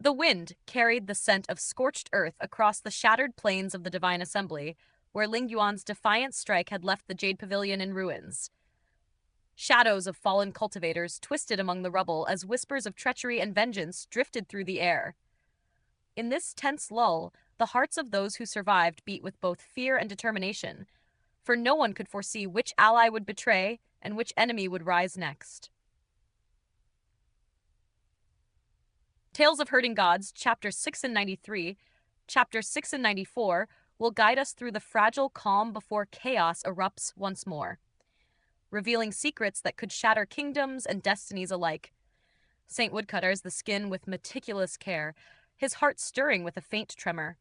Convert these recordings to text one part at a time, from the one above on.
The wind carried the scent of scorched earth across the shattered plains of the Divine Assembly, where Lingyuan's defiant strike had left the Jade Pavilion in ruins. Shadows of fallen cultivators twisted among the rubble as whispers of treachery and vengeance drifted through the air. In this tense lull, the hearts of those who survived beat with both fear and determination, for no one could foresee which ally would betray and which enemy would rise next. Tales of Herding Gods, Chapter 6 and 93, Chapter 6 and 94 will guide us through the fragile calm before chaos erupts once more, revealing secrets that could shatter kingdoms and destinies alike. Saint Woodcutter's the skin with meticulous care, his heart stirring with a faint tremor.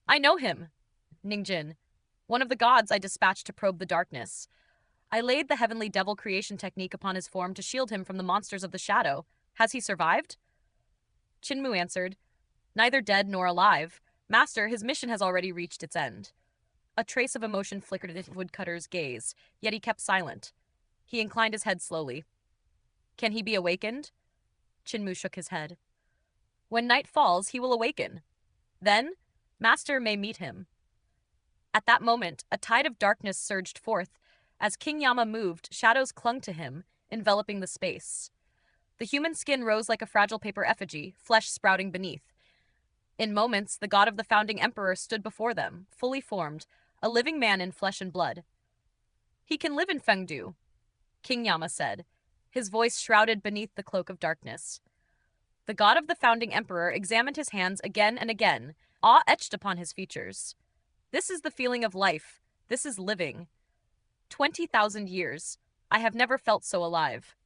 I know him, Ningjin, one of the gods I dispatched to probe the darkness. I laid the heavenly devil creation technique upon his form to shield him from the monsters of the shadow. Has he survived? Chinmu answered, neither dead nor alive. Master, his mission has already reached its end. A trace of emotion flickered at Woodcutter's gaze, yet he kept silent. He inclined his head slowly. Can he be awakened? Chinmu shook his head. When night falls, he will awaken. Then, Master may meet him. At that moment, a tide of darkness surged forth. As King Yama moved, shadows clung to him, enveloping the space. The human skin rose like a fragile paper effigy, flesh sprouting beneath. In moments, the god of the founding emperor stood before them, fully formed, a living man in flesh and blood. He can live in Fengdu, King Yama said, his voice shrouded beneath the cloak of darkness. The god of the founding emperor examined his hands again and again, awe etched upon his features. This is the feeling of life. This is living. 20,000 years. I have never felt so alive.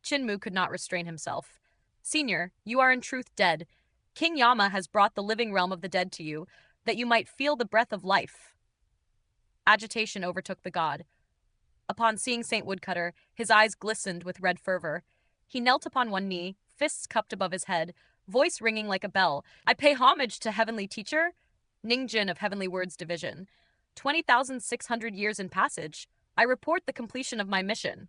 Chinmu could not restrain himself. Senior, you are in truth dead. King Yama has brought the living realm of the dead to you, that you might feel the breath of life. Agitation overtook the god. Upon seeing Saint Woodcutter, his eyes glistened with red fervor. He knelt upon one knee, fists cupped above his head, voice ringing like a bell. I pay homage to Heavenly Teacher, Ningjin of Heavenly Words Division. 20,600 years in passage. I report the completion of my mission.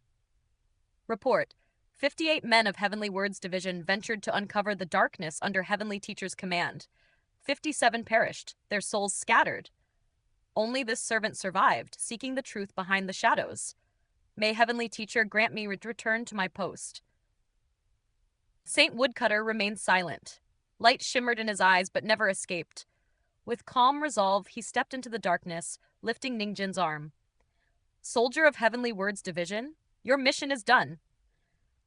Report. 58 men of Heavenly Words Division ventured to uncover the darkness under Heavenly Teacher's command. 57 perished, their souls scattered. Only this servant survived, seeking the truth behind the shadows. May Heavenly Teacher grant me return to my post. Saint Woodcutter remained silent. Light shimmered in his eyes but never escaped. With calm resolve, he stepped into the darkness, lifting Ningjin's arm. Soldier of Heavenly Words Division, your mission is done.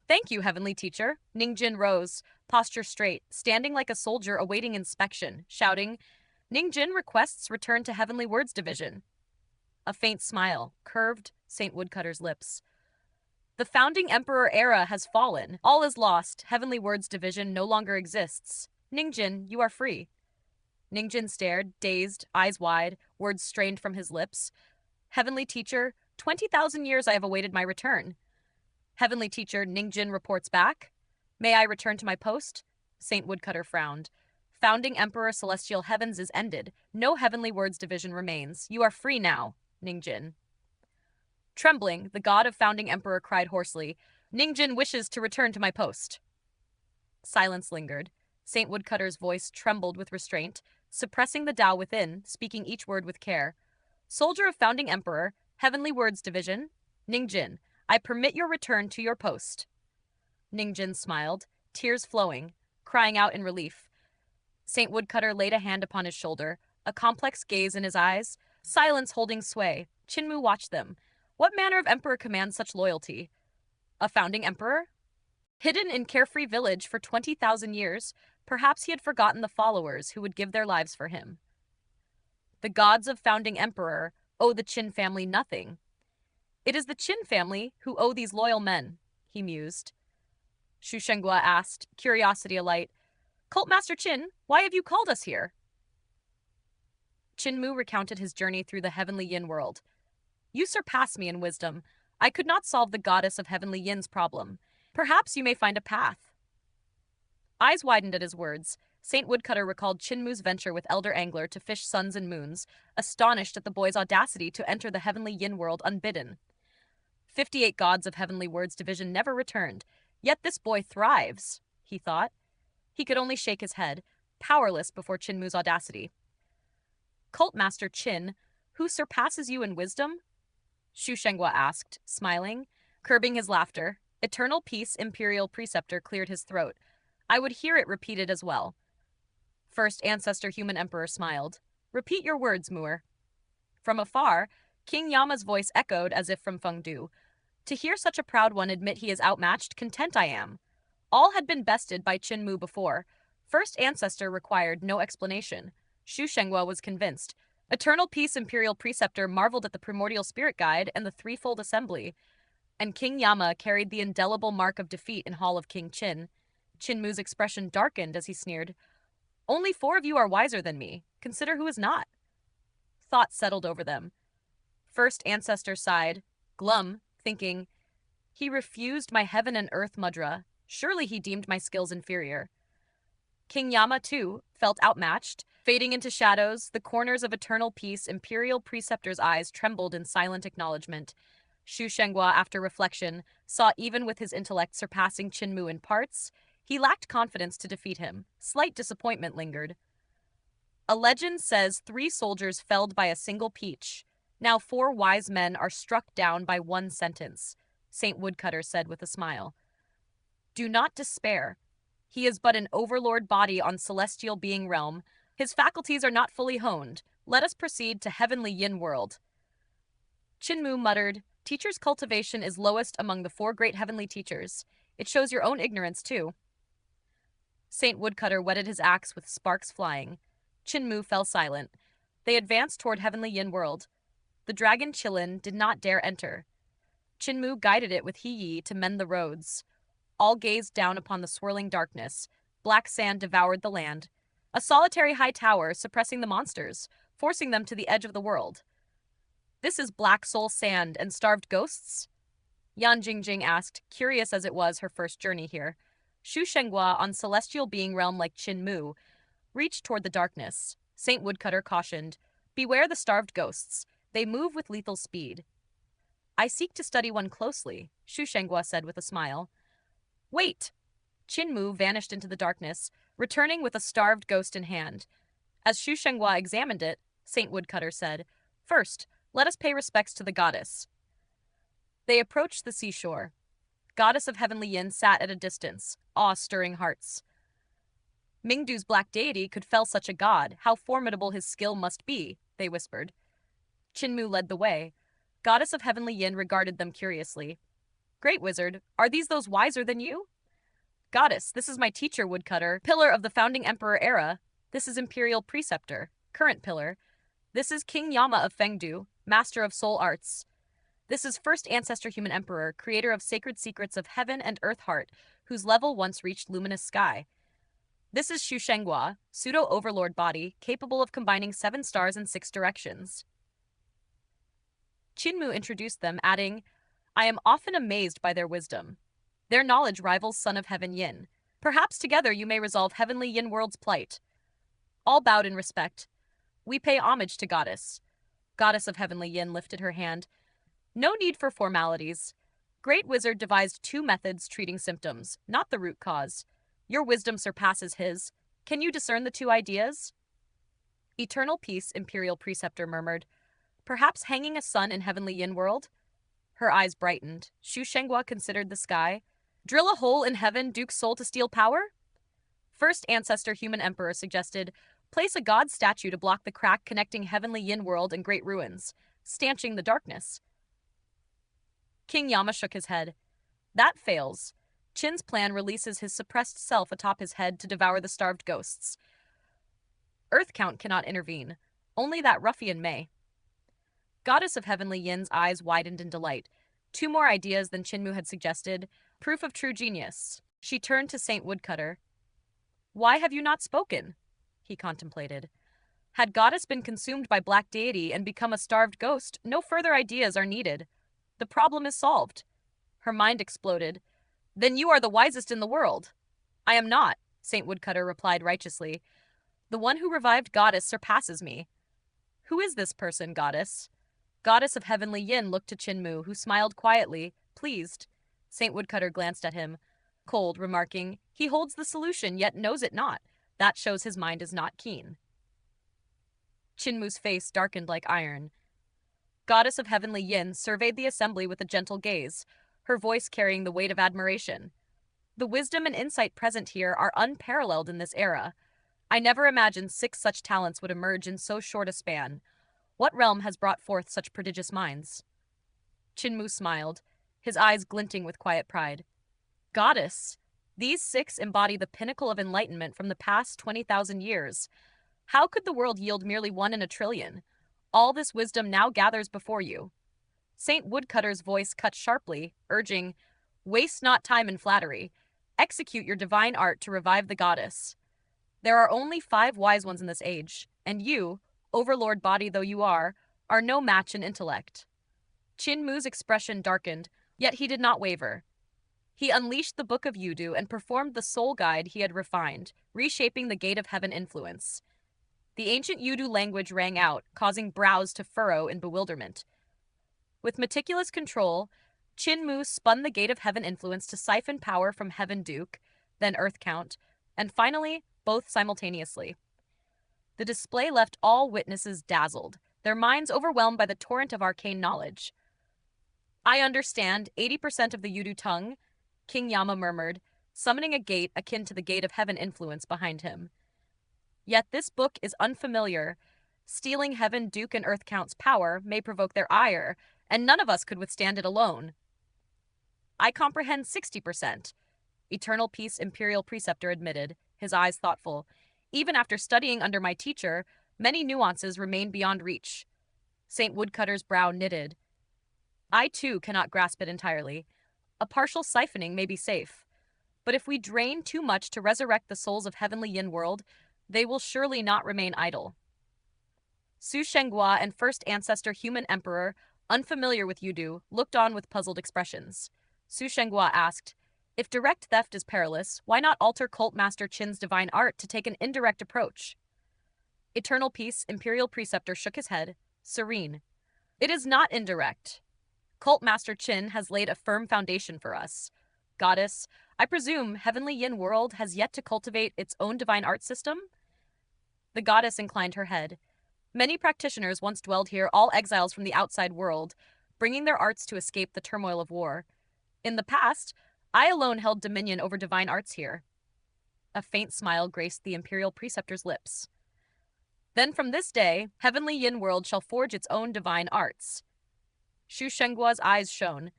Thank you, Heavenly Teacher. Ningjin rose, posture straight, standing like a soldier awaiting inspection, shouting, Ningjin requests return to Heavenly Words Division. A faint smile curved Saint Woodcutter's lips. The founding emperor era has fallen. All is lost. Heavenly Words Division no longer exists. Ningjin, you are free. Ningjin stared, dazed, eyes wide, words strained from his lips. Heavenly Teacher, 20,000 years I have awaited my return. Heavenly Teacher, Ningjin reports back. May I return to my post? Saint Woodcutter frowned. Founding Emperor Celestial Heavens is ended. No Heavenly Words Division remains. You are free now, Ningjin. Trembling, the god of Founding Emperor cried hoarsely, Ningjin wishes to return to my post. Silence lingered. Saint Woodcutter's voice trembled with restraint, suppressing the Tao within, speaking each word with care. Soldier of Founding Emperor, Heavenly Words Division, Ningjin, I permit your return to your post. Ningjin smiled, tears flowing, crying out in relief. Saint Woodcutter laid a hand upon his shoulder, a complex gaze in his eyes, silence holding sway. Chinmu watched them. What manner of emperor commands such loyalty? A founding emperor? Hidden in carefree village for 20,000 years, perhaps he had forgotten the followers who would give their lives for him. The gods of founding emperor owe the Qin family nothing. It is the Qin family who owe these loyal men, he mused. Shu Shenghua asked, curiosity alight, Cult Master Qin, why have you called us here? Qin Mu recounted his journey through the heavenly yin world. You surpass me in wisdom. I could not solve the goddess of heavenly yin's problem. Perhaps you may find a path. Eyes widened at his words. Saint Woodcutter recalled Qin Mu's venture with Elder Angler to fish suns and moons, astonished at the boy's audacity to enter the heavenly yin world unbidden. 58 gods of Heavenly Words Division never returned, yet this boy thrives, he thought. He could only shake his head, powerless before Chinmu's audacity. Cult Master Qin, who surpasses you in wisdom? Shu Shengwa asked, smiling, curbing his laughter. Eternal Peace Imperial Preceptor cleared his throat. I would hear it repeated as well. First Ancestor Human Emperor smiled. Repeat your words, Muir. From afar, King Yama's voice echoed as if from Fengdu. To hear such a proud one admit he is outmatched, content I am. All had been bested by Qin before. First Ancestor required no explanation. Shu Shengwa was convinced. Eternal Peace Imperial Preceptor marveled at the Primordial Spirit Guide and the Threefold Assembly. And King Yama carried the indelible mark of defeat in Hall of King Qin. Qin expression darkened as he sneered. Only 4 of you are wiser than me. Consider who is not. Thought settled over them. First Ancestor sighed, glum, thinking, he refused my heaven and earth mudra. Surely he deemed my skills inferior. King Yama, too, felt outmatched. Fading into shadows, the corners of Eternal Peace Imperial Preceptor's eyes trembled in silent acknowledgement. Shu Shengwa, after reflection, saw even with his intellect surpassing Qin in parts, he lacked confidence to defeat him. Slight disappointment lingered. A legend says 3 soldiers felled by a single peach. Now 4 wise men are struck down by 1 sentence, Saint Woodcutter said with a smile. Do not despair. He is but an overlord body on celestial being realm. His faculties are not fully honed. Let us proceed to heavenly yin world. Qin muttered, Teacher's cultivation is lowest among the 4 great heavenly teachers. It shows your own ignorance, too. Saint Woodcutter whetted his axe with sparks flying. Qin fell silent. They advanced toward heavenly yin world. The dragon Qilin did not dare enter. Qin guided it with He-Yi to mend the roads. All gazed down upon the swirling darkness. Black sand devoured the land. A solitary high tower suppressing the monsters, forcing them to the edge of the world. This is black soul sand and starved ghosts? Yan Jingjing asked, curious as it was her first journey here. Shu Shengwa, on celestial being realm like Qin reached toward the darkness. Saint Woodcutter cautioned, beware the starved ghosts. They move with lethal speed. I seek to study one closely, Shu Shengwa said with a smile. Wait! Qin vanished into the darkness, returning with a starved ghost in hand. As Shu Shengwa examined it, Saint Woodcutter said, First, let us pay respects to the goddess. They approached the seashore. Goddess of heavenly yin sat at a distance, awe-stirring hearts. Mingdu's black deity could fell such a god. How formidable his skill must be, they whispered. Qin led the way. Goddess of heavenly yin regarded them curiously. Great wizard, are these those wiser than you? Goddess, this is my teacher, Woodcutter, pillar of the founding emperor era. This is Imperial Preceptor, current pillar. This is King Yama of Fengdu, master of soul arts. This is first ancestor human emperor, creator of sacred secrets of heaven and earth heart, whose level once reached luminous sky. This is Shu Shengwa, pseudo-overlord body, capable of combining 7 stars in 6 directions. Qin introduced them, adding, I am often amazed by their wisdom. Their knowledge rivals Son of Heaven Yin. Perhaps together you may resolve heavenly yin world's plight. All bowed in respect. We pay homage to Goddess. Goddess of heavenly yin lifted her hand. No need for formalities. Great Wizard devised 2 methods treating symptoms, not the root cause. Your wisdom surpasses his. Can you discern the 2 ideas? Eternal Peace, Imperial Preceptor murmured. Perhaps hanging a sun in heavenly yin world? Her eyes brightened. Shu Shengwa considered the sky. Drill a hole in heaven, Duke's soul to steal power? First ancestor human emperor suggested, place a god statue to block the crack connecting heavenly yin world and great ruins, stanching the darkness. King Yama shook his head. That fails. Qin's plan releases his suppressed self atop his head to devour the starved ghosts. Earth Count cannot intervene. Only that ruffian may. Goddess of heavenly yin's eyes widened in delight. 2 more ideas than Qin had suggested. Proof of true genius. She turned to Saint Woodcutter. Why have you not spoken? He contemplated. Had Goddess been consumed by black deity and become a starved ghost, no further ideas are needed. The problem is solved. Her mind exploded. Then you are the wisest in the world. I am not, Saint Woodcutter replied righteously. The one who revived Goddess surpasses me. Who is this person, Goddess? Goddess of heavenly yin looked to Qin who smiled quietly, pleased. Saint Woodcutter glanced at him. cold, remarking, "He holds the solution, yet knows it not. That shows his mind is not keen." Chinmu's face darkened like iron. Goddess of heavenly yin surveyed the assembly with a gentle gaze, her voice carrying the weight of admiration. "The wisdom and insight present here are unparalleled in this era. I never imagined 6 such talents would emerge in so short a span. What realm has brought forth such prodigious minds?" Chinmu smiled, his eyes glinting with quiet pride. "Goddess, these 6 embody the pinnacle of enlightenment from the past 20,000 years. How could the world yield merely 1 in a trillion? All this wisdom now gathers before you." Saint Woodcutter's voice cut sharply, urging, "Waste not time in flattery. Execute your divine art to revive the goddess. There are only 5 wise ones in this age, and you, overlord body though you are no match in intellect." Chinmu's expression darkened, yet he did not waver. He unleashed the Book of Yudu and performed the soul guide he had refined, reshaping the Gate of Heaven influence. The ancient Yudu language rang out, causing brows to furrow in bewilderment. With meticulous control, Chinmu spun the Gate of Heaven influence to siphon power from Heaven Duke, then Earth Count, and finally, both simultaneously. The display left all witnesses dazzled, their minds overwhelmed by the torrent of arcane knowledge. "I understand 80% of the Yudu tongue," King Yama murmured, summoning a gate akin to the Gate of Heaven influence behind him. "Yet this book is unfamiliar. Stealing Heaven Duke and Earth Count's power may provoke their ire, and none of us could withstand it alone." "I comprehend 60%, Eternal Peace Imperial Preceptor admitted, his eyes thoughtful. "Even after studying under my teacher, many nuances remain beyond reach." Saint Woodcutter's brow knitted. "I too cannot grasp it entirely. A partial siphoning may be safe. But if we drain too much to resurrect the souls of heavenly yin world, they will surely not remain idle." Su Shenghua and First Ancestor Human Emperor, unfamiliar with Yudu, looked on with puzzled expressions. Su Shenghua asked, "If direct theft is perilous, why not alter Cult Master Qin's divine art to take an indirect approach?" Eternal Peace Imperial Preceptor shook his head, serene. "It is not indirect. Cult Master Qin has laid a firm foundation for us. Goddess, I presume Heavenly Yin world has yet to cultivate its own divine art system?" The goddess inclined her head. "Many practitioners once dwelled here, all exiles from the outside world, bringing their arts to escape the turmoil of war. In the past, I alone held dominion over divine arts here." A faint smile graced the Imperial Preceptor's lips. "Then from this day, Heavenly Yin world shall forge its own divine arts." Shu Shenggua's eyes shone.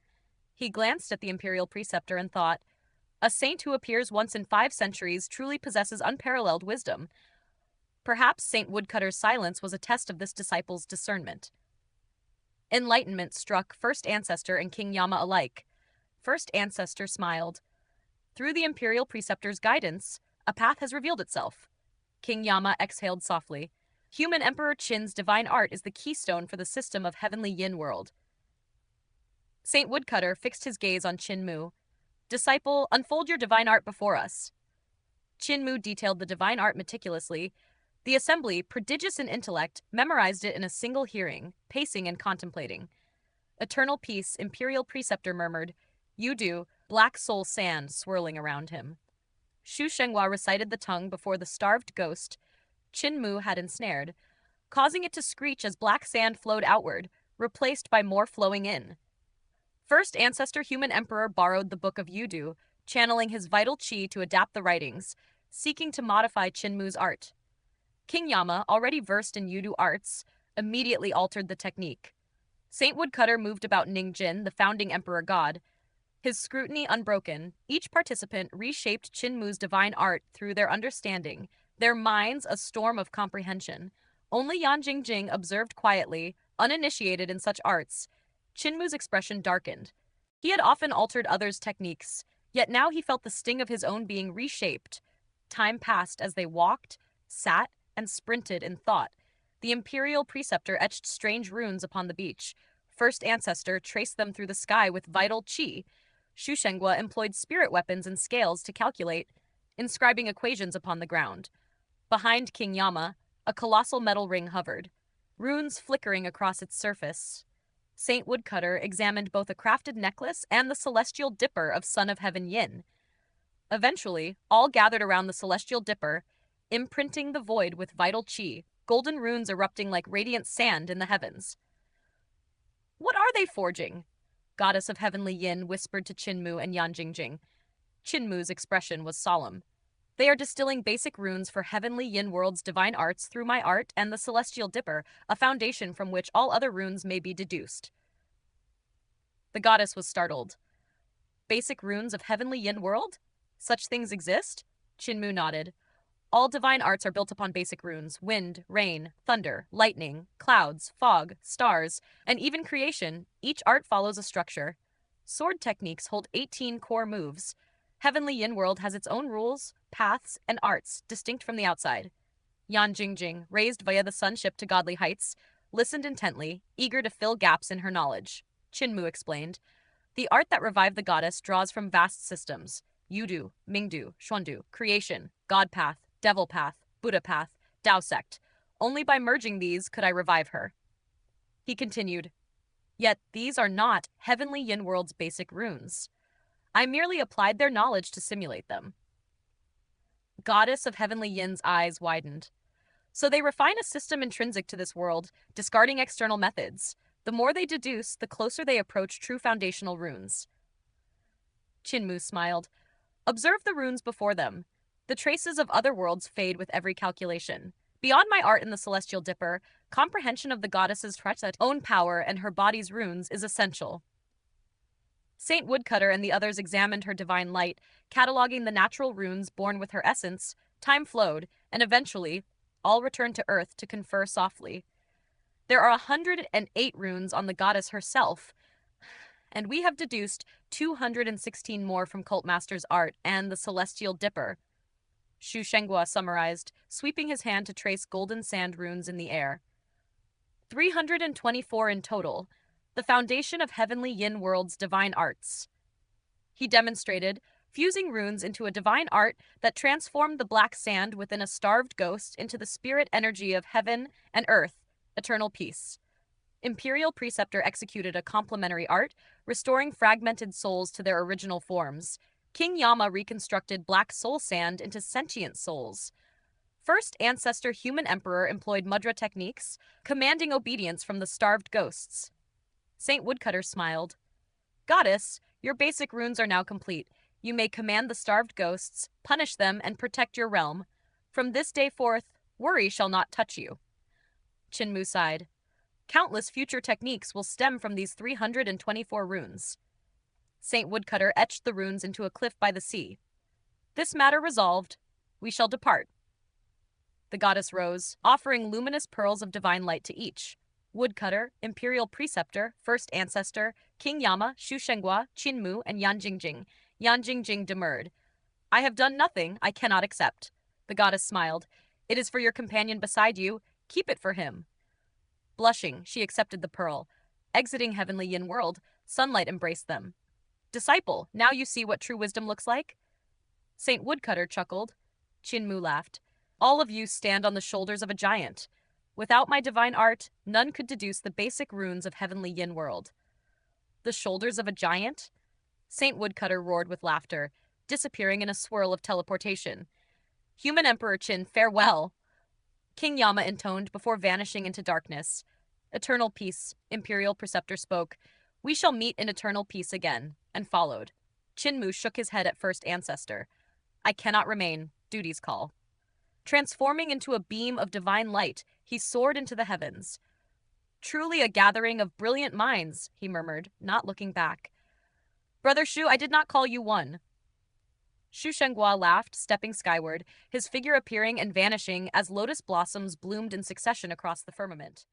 He glanced at the Imperial Preceptor and thought, "A saint who appears once in 5 centuries truly possesses unparalleled wisdom." Perhaps Saint Woodcutter's silence was a test of this disciple's discernment. Enlightenment struck First Ancestor and King Yama alike. First Ancestor smiled. "Through the Imperial Preceptor's guidance, a path has revealed itself." King Yama exhaled softly. "Human Emperor Qin's divine art is the keystone for the system of Heavenly Yin world." Saint Woodcutter fixed his gaze on Chinmu. "Disciple, unfold your divine art before us." Chinmu detailed the divine art meticulously. The assembly, prodigious in intellect, memorized it in a single hearing, pacing and contemplating. Eternal Peace Imperial Preceptor murmured, "Yudu, black soul sand swirling around him." Shu Shenghua recited the tongue before the starved ghost Chinmu had ensnared, causing it to screech as black sand flowed outward, replaced by more flowing in. First Ancestor Human Emperor borrowed the Book of Yudu, channeling his vital chi to adapt the writings, seeking to modify Chinmu's art. King Yama, already versed in Yudu arts, immediately altered the technique. Saint Woodcutter moved about Ningjin, the founding emperor god. His scrutiny unbroken, each participant reshaped Chinmu's divine art through their understanding, their minds a storm of comprehension. Only Yan Jingjing observed quietly, uninitiated in such arts. Chinmu's expression darkened. He had often altered others' techniques, yet now he felt the sting of his own being reshaped. Time passed as they walked, sat, and sprinted in thought. The Imperial Preceptor etched strange runes upon the beach. First Ancestor traced them through the sky with vital chi. Shu Shenghua employed spirit weapons and scales to calculate, inscribing equations upon the ground. Behind King Yama, a colossal metal ring hovered, runes flickering across its surface. Saint Woodcutter examined both a crafted necklace and the celestial dipper of Son of Heaven Yin. Eventually, all gathered around the celestial dipper, imprinting the void with vital chi, golden runes erupting like radiant sand in the heavens. What are they forging? Goddess of heavenly yin whispered to Qinmu and Yanjingjing. Qinmu's expression was solemn. They are distilling basic runes for heavenly yin world's divine arts through my art and the celestial dipper, a foundation from which all other runes may be deduced. The goddess was startled. Basic runes of heavenly yin world? Such things exist? Qinmu nodded. All divine arts are built upon basic runes: wind, rain, thunder, lightning, clouds, fog, stars, and even creation. Each art follows a structure. Sword techniques hold 18 core moves. Heavenly Yin world has its own rules, paths, and arts, distinct from the outside. Yan Jingjing, raised via the sunship to godly heights, listened intently, eager to fill gaps in her knowledge. Qinmu explained. The art that revived the goddess draws from vast systems: Yudu, Mingdu, Xuandu, creation, God path, devil path, Buddha path, Tao sect. Only by merging these could I revive her. He continued, Yet these are not Heavenly Yin world's basic runes. I merely applied their knowledge to simulate them. Goddess of Heavenly Yin's eyes widened. So they refine a system intrinsic to this world, discarding external methods. The more they deduce, the closer they approach true foundational runes. Qinmu smiled. Observe the runes before them. The traces of other worlds fade with every calculation. Beyond my art in the Celestial Dipper, comprehension of the goddess's treachery's own power and her body's runes is essential. Saint Woodcutter and the others examined her divine light, cataloging the natural runes born with her essence. Time flowed, and eventually, all returned to Earth to confer softly. There are 108 runes on the goddess herself, and we have deduced 216 more from Cultmaster's art and the Celestial Dipper. Shu Shenghua summarized, sweeping his hand to trace golden sand runes in the air. 324 in total, the foundation of Heavenly Yin world's divine arts. He demonstrated, fusing runes into a divine art that transformed the black sand within a starved ghost into the spirit energy of heaven and earth, eternal peace. Imperial Preceptor executed a complementary art, restoring fragmented souls to their original forms. King Yama reconstructed black soul sand into sentient souls. First Ancestor Human Emperor employed mudra techniques, commanding obedience from the starved ghosts. Saint Woodcutter smiled. Goddess, your basic runes are now complete. You may command the starved ghosts, punish them, and protect your realm. From this day forth, worry shall not touch you. Qinmu sighed. Countless future techniques will stem from these 324 runes. Saint Woodcutter etched the runes into a cliff by the sea. This matter resolved, we shall depart. The goddess rose, offering luminous pearls of divine light to each. Woodcutter, Imperial Preceptor, First Ancestor, King Yama, Shu Shenghua, Qinmu, and Yan Jingjing. Yan Jingjing demurred. I have done nothing I cannot accept. The goddess smiled. It is for your companion beside you. Keep it for him. Blushing, she accepted the pearl. Exiting Heavenly Yin world, sunlight embraced them. Disciple, now you see what true wisdom looks like? Saint Woodcutter chuckled. Qinmu laughed. All of you stand on the shoulders of a giant. Without my divine art, none could deduce the basic runes of Heavenly Yin world. The shoulders of a giant? Saint Woodcutter roared with laughter, disappearing in a swirl of teleportation. Human Emperor Qin, farewell! King Yama intoned before vanishing into darkness. Eternal peace, Imperial Preceptor spoke. We shall meet in eternal peace again, and followed. Qinmu shook his head at First Ancestor. I cannot remain, duties call. Transforming into a beam of divine light, he soared into the heavens. Truly a gathering of brilliant minds, he murmured, not looking back. Brother Shu, I did not call you one. Shu Shenghua laughed, stepping skyward, his figure appearing and vanishing as lotus blossoms bloomed in succession across the firmament.